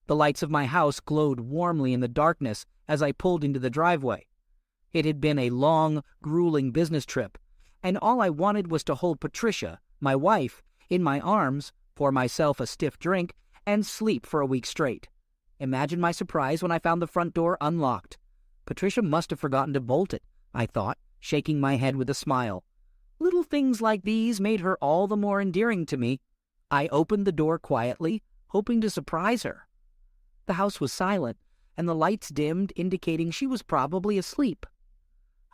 The lights of my house glowed warmly in the darkness as I pulled into the driveway. It had been a long, grueling business trip, and all I wanted was to hold Patricia, my wife, in my arms, pour myself a stiff drink, and sleep for a week straight. Imagine my surprise when I found the front door unlocked. Patricia must have forgotten to bolt it, I thought, shaking my head with a smile. Little things like these made her all the more endearing to me. I opened the door quietly, hoping to surprise her. The house was silent, and the lights dimmed, indicating she was probably asleep.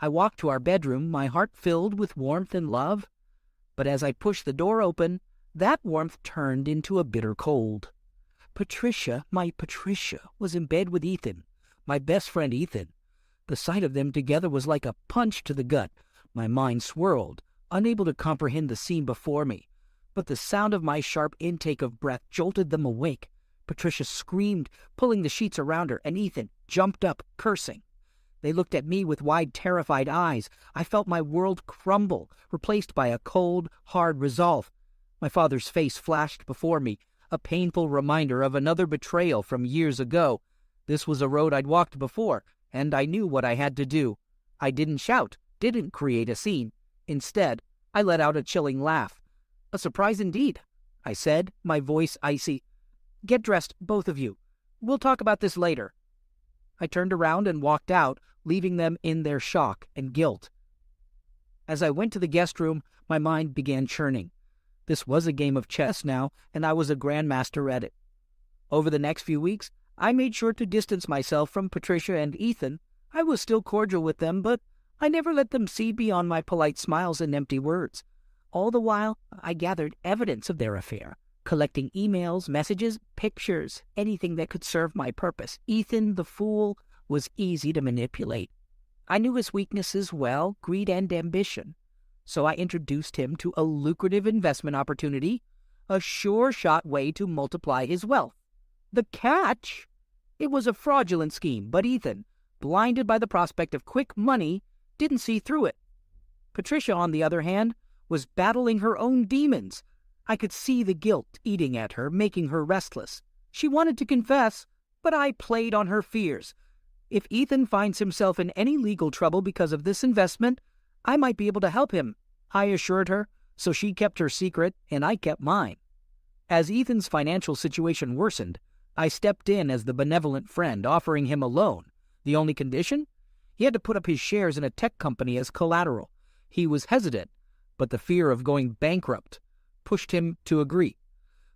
I walked to our bedroom, my heart filled with warmth and love. But as I pushed the door open, that warmth turned into a bitter cold. Patricia, my Patricia, was in bed with Ethan, my best friend Ethan. The sight of them together was like a punch to the gut. My mind swirled, unable to comprehend the scene before me. But the sound of my sharp intake of breath jolted them awake. Patricia screamed, pulling the sheets around her, and Ethan jumped up, cursing. They looked at me with wide, terrified eyes. I felt my world crumble, replaced by a cold, hard resolve. My father's face flashed before me, a painful reminder of another betrayal from years ago. This was a road I'd walked before, and I knew what I had to do. I didn't shout, didn't create a scene. Instead, I let out a chilling laugh. "A surprise indeed," I said, my voice icy. "Get dressed, both of you. We'll talk about this later." I turned around and walked out, leaving them in their shock and guilt. As I went to the guest room, my mind began churning. This was a game of chess now, and I was a grandmaster at it. Over the next few weeks, I made sure to distance myself from Patricia and Ethan. I was still cordial with them, but I never let them see beyond my polite smiles and empty words. All the while, I gathered evidence of their affair, collecting emails, messages, pictures, anything that could serve my purpose. Ethan, the fool, was easy to manipulate. I knew his weaknesses well, greed and ambition. So I introduced him to a lucrative investment opportunity, a sure-shot way to multiply his wealth. The catch? It was a fraudulent scheme, but Ethan, blinded by the prospect of quick money, didn't see through it. Patricia, on the other hand, was battling her own demons. I could see the guilt eating at her, making her restless. She wanted to confess, but I played on her fears. If Ethan finds himself in any legal trouble because of this investment, I might be able to help him, I assured her, so she kept her secret and I kept mine. As Ethan's financial situation worsened, I stepped in as the benevolent friend, offering him a loan. The only condition? He had to put up his shares in a tech company as collateral. He was hesitant, but the fear of going bankrupt pushed him to agree.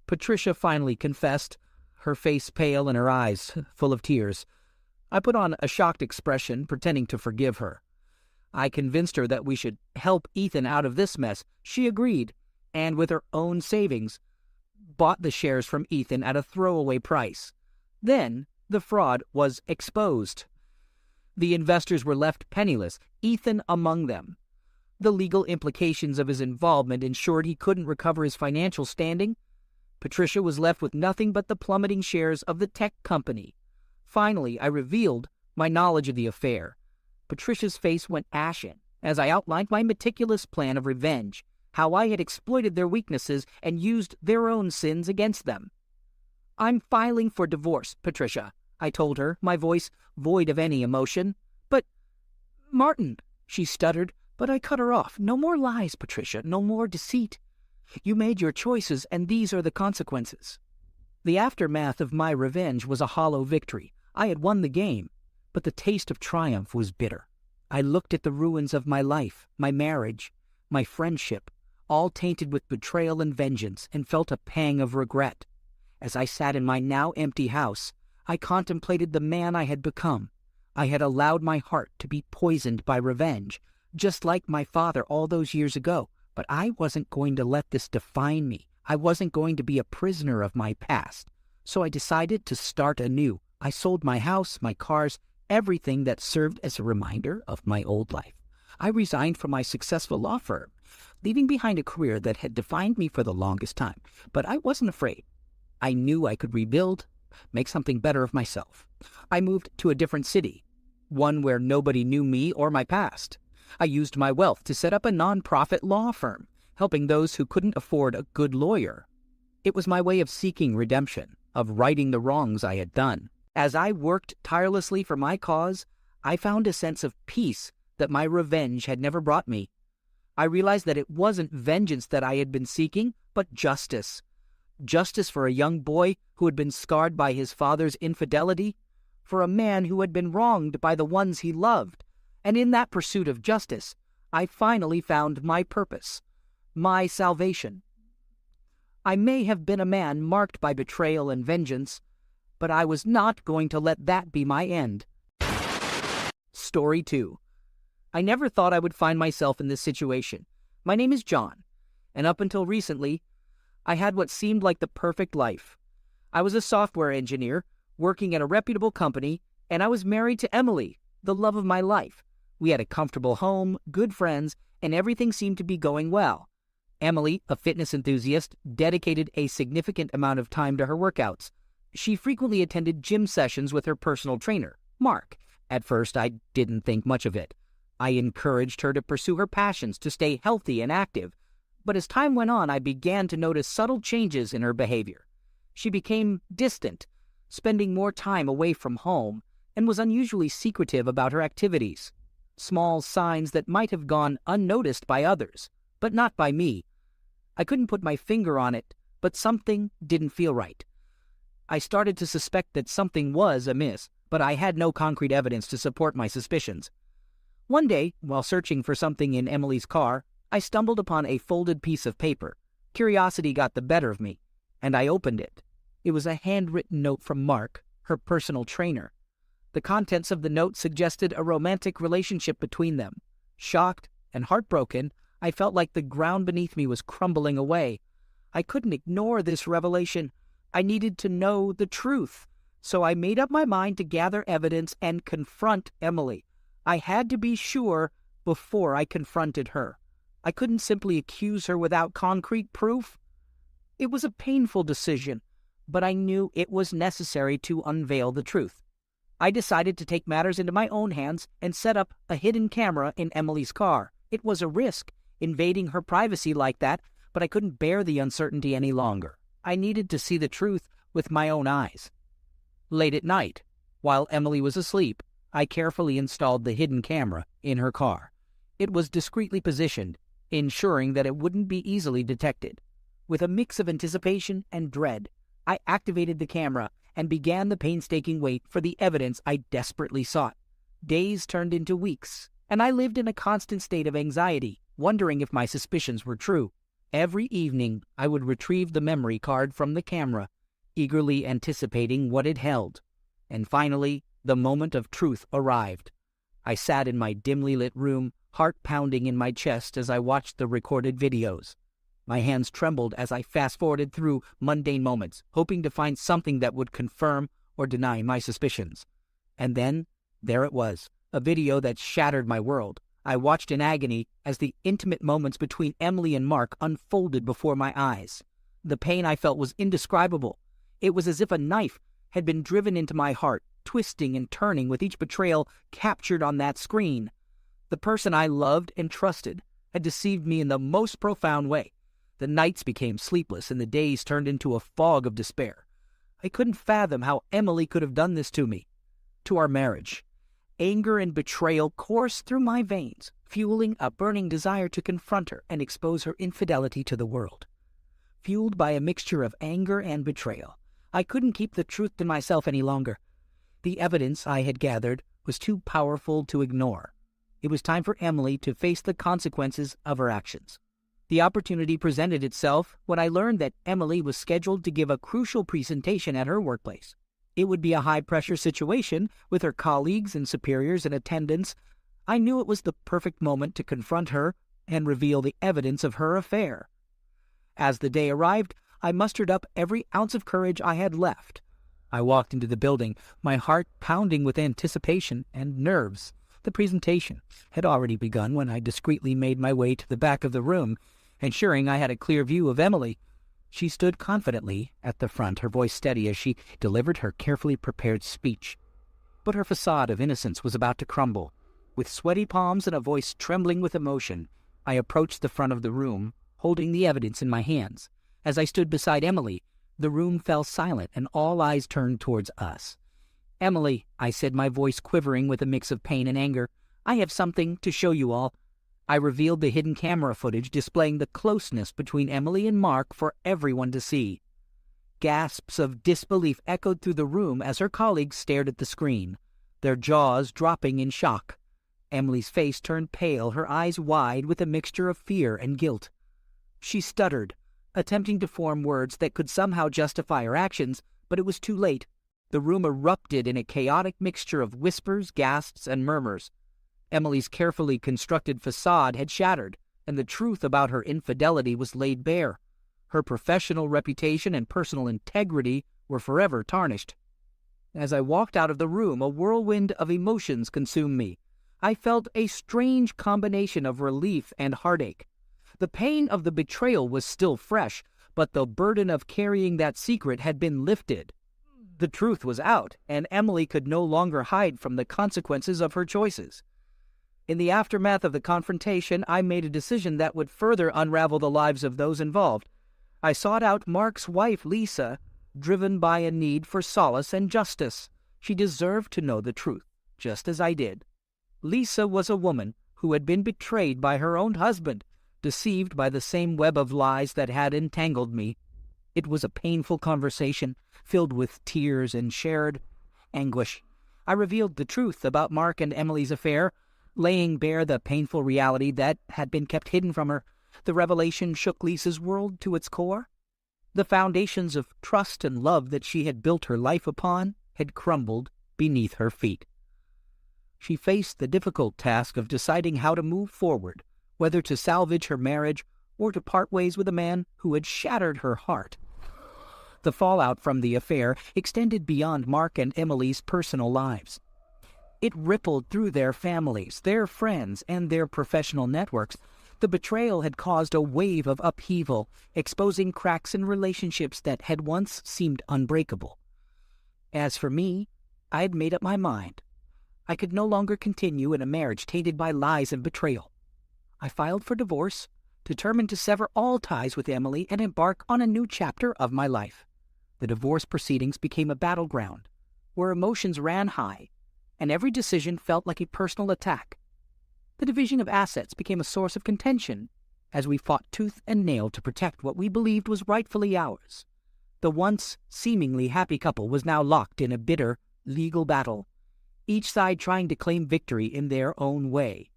Patricia finally confessed, her face pale and her eyes full of tears. I put on a shocked expression, pretending to forgive her. I convinced her that we should help Ethan out of this mess. She agreed, and with her own savings, bought the shares from Ethan at a throwaway price. Then the fraud was exposed. The investors were left penniless, Ethan among them. The legal implications of his involvement ensured he couldn't recover his financial standing. Patricia was left with nothing but the plummeting shares of the tech company. Finally, I revealed my knowledge of the affair. Patricia's face went ashen as I outlined my meticulous plan of revenge, how I had exploited their weaknesses and used their own sins against them. "I'm filing for divorce, Patricia," I told her, my voice void of any emotion. "But, Martin," she stuttered, but I cut her off. "No more lies, Patricia, no more deceit. You made your choices, and these are the consequences." The aftermath of my revenge was a hollow victory. I had won the game, but the taste of triumph was bitter. I looked at the ruins of my life, my marriage, my friendship, all tainted with betrayal and vengeance, and felt a pang of regret. As I sat in my now empty house, I contemplated the man I had become. I had allowed my heart to be poisoned by revenge, just like my father all those years ago. But I wasn't going to let this define me. I wasn't going to be a prisoner of my past. So I decided to start anew. I sold my house, my cars, everything that served as a reminder of my old life. I resigned from my successful law firm, leaving behind a career that had defined me for the longest time. But I wasn't afraid. I knew I could rebuild, make something better of myself. I moved to a different city, one where nobody knew me or my past. I used my wealth to set up a non-profit law firm, helping those who couldn't afford a good lawyer. It was my way of seeking redemption. of righting the wrongs I had done. As I worked tirelessly for my cause, I found a sense of peace that my revenge had never brought me. I realized that it wasn't vengeance that I had been seeking, but justice. Justice for a young boy who had been scarred by his father's infidelity, for a man who had been wronged by the ones he loved. And in that pursuit of justice, I finally found my purpose, my salvation. I may have been a man marked by betrayal and vengeance, but I was not going to let that be my end. Story 2. I never thought I would find myself in this situation. My name is John, and up until recently, I had what seemed like the perfect life. I was a software engineer, working at a reputable company, and I was married to Emily, the love of my life. We had a comfortable home, good friends, and everything seemed to be going well. Emily, a fitness enthusiast, dedicated a significant amount of time to her workouts. She frequently attended gym sessions with her personal trainer, Mark. At first, I didn't think much of it. I encouraged her to pursue her passions, to stay healthy and active. But as time went on, I began to notice subtle changes in her behavior. She became distant, spending more time away from home, and was unusually secretive about her activities. Small signs that might have gone unnoticed by others, but not by me. I couldn't put my finger on it, but something didn't feel right. I started to suspect that something was amiss, but I had no concrete evidence to support my suspicions. One day, while searching for something in Emily's car, I stumbled upon a folded piece of paper. Curiosity got the better of me, and I opened it. It was a handwritten note from Mark, her personal trainer. The contents of the note suggested a romantic relationship between them. Shocked and heartbroken, I felt like the ground beneath me was crumbling away. I couldn't ignore this revelation. I needed to know the truth. So I made up my mind to gather evidence and confront Emily. I had to be sure before I confronted her. I couldn't simply accuse her without concrete proof. It was a painful decision, but I knew it was necessary to unveil the truth. I decided to take matters into my own hands and set up a hidden camera in Emily's car. It was a risk, invading her privacy like that, but I couldn't bear the uncertainty any longer. I needed to see the truth with my own eyes. Late at night, while Emily was asleep, I carefully installed the hidden camera in her car. It was discreetly positioned, ensuring that it wouldn't be easily detected. With a mix of anticipation and dread, I activated the camera and began the painstaking wait for the evidence I desperately sought. Days turned into weeks, and I lived in a constant state of anxiety, wondering if my suspicions were true. Every evening, I would retrieve the memory card from the camera, eagerly anticipating what it held. And finally, the moment of truth arrived. I sat in my dimly lit room, heart pounding in my chest as I watched the recorded videos. My hands trembled as I fast-forwarded through mundane moments, hoping to find something that would confirm or deny my suspicions. And then, there it was, a video that shattered my world. I watched in agony as the intimate moments between Emily and Mark unfolded before my eyes. The pain I felt was indescribable. It was as if a knife had been driven into my heart, twisting and turning with each betrayal captured on that screen. The person I loved and trusted had deceived me in the most profound way. The nights became sleepless and the days turned into a fog of despair. I couldn't fathom how Emily could have done this to me, to our marriage. Anger and betrayal coursed through my veins, fueling a burning desire to confront her and expose her infidelity to the world. Fueled by a mixture of anger and betrayal, I couldn't keep the truth to myself any longer. The evidence I had gathered was too powerful to ignore. It was time for Emily to face the consequences of her actions. The opportunity presented itself when I learned that Emily was scheduled to give a crucial presentation at her workplace. It would be a high-pressure situation with her colleagues and superiors in attendance. I knew it was the perfect moment to confront her and reveal the evidence of her affair. As the day arrived, I mustered up every ounce of courage I had left. I walked into the building, my heart pounding with anticipation and nerves. The presentation had already begun when I discreetly made my way to the back of the room, ensuring I had a clear view of Emily. She stood confidently at the front, her voice steady as she delivered her carefully prepared speech. But her facade of innocence was about to crumble. With sweaty palms and a voice trembling with emotion, I approached the front of the room, holding the evidence in my hands. As I stood beside Emily, The room fell silent, and all eyes turned towards us. "Emily," I said, my voice quivering with a mix of pain and anger, "I have something to show you all." I revealed the hidden camera footage displaying the closeness between Emily and Mark for everyone to see. Gasps of disbelief echoed through the room as her colleagues stared at the screen, their jaws dropping in shock. Emily's face turned pale, her eyes wide with a mixture of fear and guilt. She stuttered, attempting to form words that could somehow justify her actions, but it was too late. The room erupted in a chaotic mixture of whispers, gasps, and murmurs. Emily's carefully constructed facade had shattered, and the truth about her infidelity was laid bare. Her professional reputation and personal integrity were forever tarnished. As I walked out of the room, a whirlwind of emotions consumed me. I felt a strange combination of relief and heartache. The pain of the betrayal was still fresh, but the burden of carrying that secret had been lifted. The truth was out, and Emily could no longer hide from the consequences of her choices. In the aftermath of the confrontation, I made a decision that would further unravel the lives of those involved. I sought out Mark's wife, Lisa, driven by a need for solace and justice. She deserved to know the truth, just as I did. Lisa was a woman who had been betrayed by her own husband, deceived by the same web of lies that had entangled me. It was a painful conversation, filled with tears and shared anguish. I revealed the truth about Mark and Emily's affair, laying bare the painful reality that had been kept hidden from her. The revelation shook Lisa's world to its core. The foundations of trust and love that she had built her life upon had crumbled beneath her feet. She faced the difficult task of deciding how to move forward, whether to salvage her marriage or to part ways with a man who had shattered her heart. The fallout from the affair extended beyond Mark and Emily's personal lives. It rippled through their families, their friends, and their professional networks. The betrayal had caused a wave of upheaval, exposing cracks in relationships that had once seemed unbreakable. As for me, I had made up my mind. I could no longer continue in a marriage tainted by lies and betrayal. I filed for divorce, determined to sever all ties with Emily and embark on a new chapter of my life. The divorce proceedings became a battleground, where emotions ran high, and every decision felt like a personal attack. The division of assets became a source of contention, as we fought tooth and nail to protect what we believed was rightfully ours. The once seemingly happy couple was now locked in a bitter legal battle, each side trying to claim victory in their own way.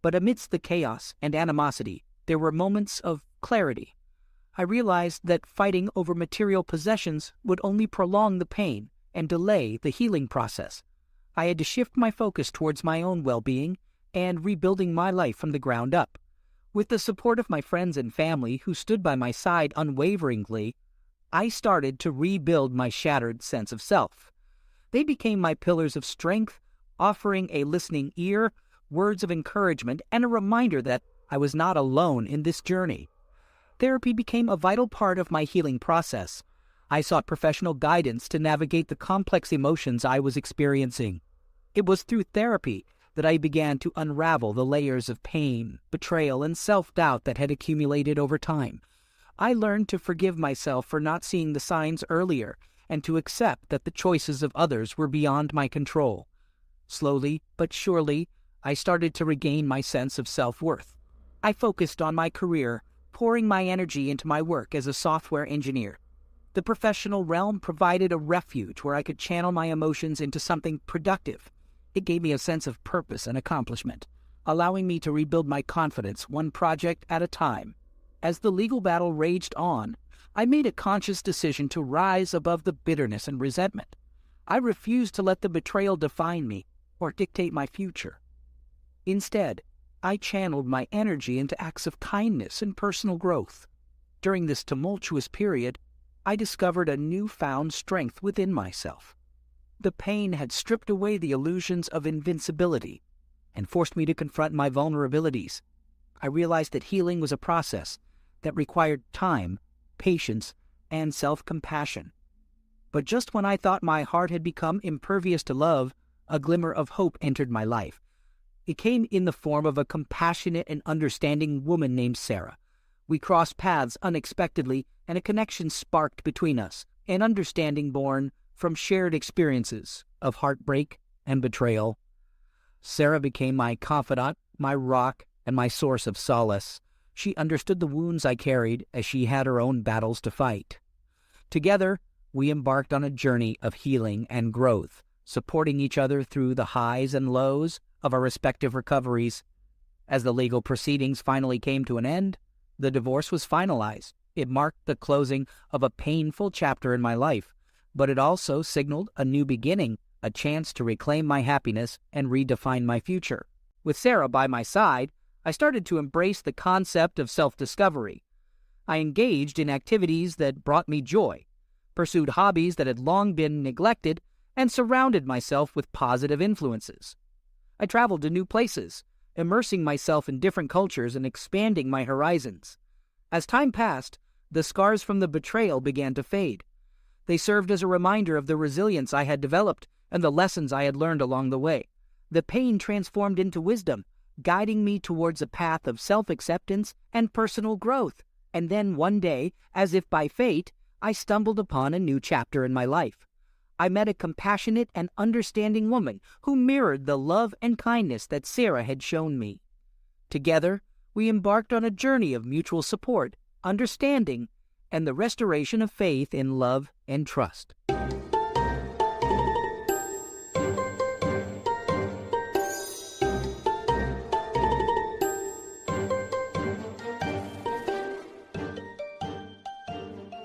But amidst the chaos and animosity, there were moments of clarity. I realized that fighting over material possessions would only prolong the pain and delay the healing process. I had to shift my focus towards my own well-being and rebuilding my life from the ground up. With the support of my friends and family who stood by my side unwaveringly, I started to rebuild my shattered sense of self. They became my pillars of strength, offering a listening ear, words of encouragement, and a reminder that I was not alone in this journey. Therapy became a vital part of my healing process. I sought professional guidance to navigate the complex emotions I was experiencing. It was through therapy that I began to unravel the layers of pain, betrayal, and self-doubt that had accumulated over time. I learned to forgive myself for not seeing the signs earlier and to accept that the choices of others were beyond my control. Slowly but surely, I started to regain my sense of self-worth. I focused on my career, pouring my energy into my work as a software engineer. The professional realm provided a refuge where I could channel my emotions into something productive. It gave me a sense of purpose and accomplishment, allowing me to rebuild my confidence one project at a time. As the legal battle raged on, I made a conscious decision to rise above the bitterness and resentment. I refused to let the betrayal define me or dictate my future. Instead, I channeled my energy into acts of kindness and personal growth. During this tumultuous period, I discovered a newfound strength within myself. The pain had stripped away the illusions of invincibility and forced me to confront my vulnerabilities. I realized that healing was a process that required time, patience, and self-compassion. But just when I thought my heart had become impervious to love, a glimmer of hope entered my life. It came in the form of a compassionate and understanding woman named Sarah. We crossed paths unexpectedly, and a connection sparked between us, an understanding born from shared experiences of heartbreak and betrayal. Sarah became my confidant, my rock, and my source of solace. She understood the wounds I carried as she had her own battles to fight. Together, we embarked on a journey of healing and growth, supporting each other through the highs and lows of our respective recoveries. As the legal proceedings finally came to an end, the divorce was finalized. It marked the closing of a painful chapter in my life, but it also signaled a new beginning, a chance to reclaim my happiness and redefine my future. With Sarah by my side, I started to embrace the concept of self-discovery. I engaged in activities that brought me joy, pursued hobbies that had long been neglected, and surrounded myself with positive influences. I traveled to new places, immersing myself in different cultures and expanding my horizons. As time passed, the scars from the betrayal began to fade. They served as a reminder of the resilience I had developed and the lessons I had learned along the way. The pain transformed into wisdom, guiding me towards a path of self-acceptance and personal growth. And then one day, as if by fate, I stumbled upon a new chapter in my life. I met a compassionate and understanding woman who mirrored the love and kindness that Sarah had shown me. Together, we embarked on a journey of mutual support, understanding, and the restoration of faith in love and trust.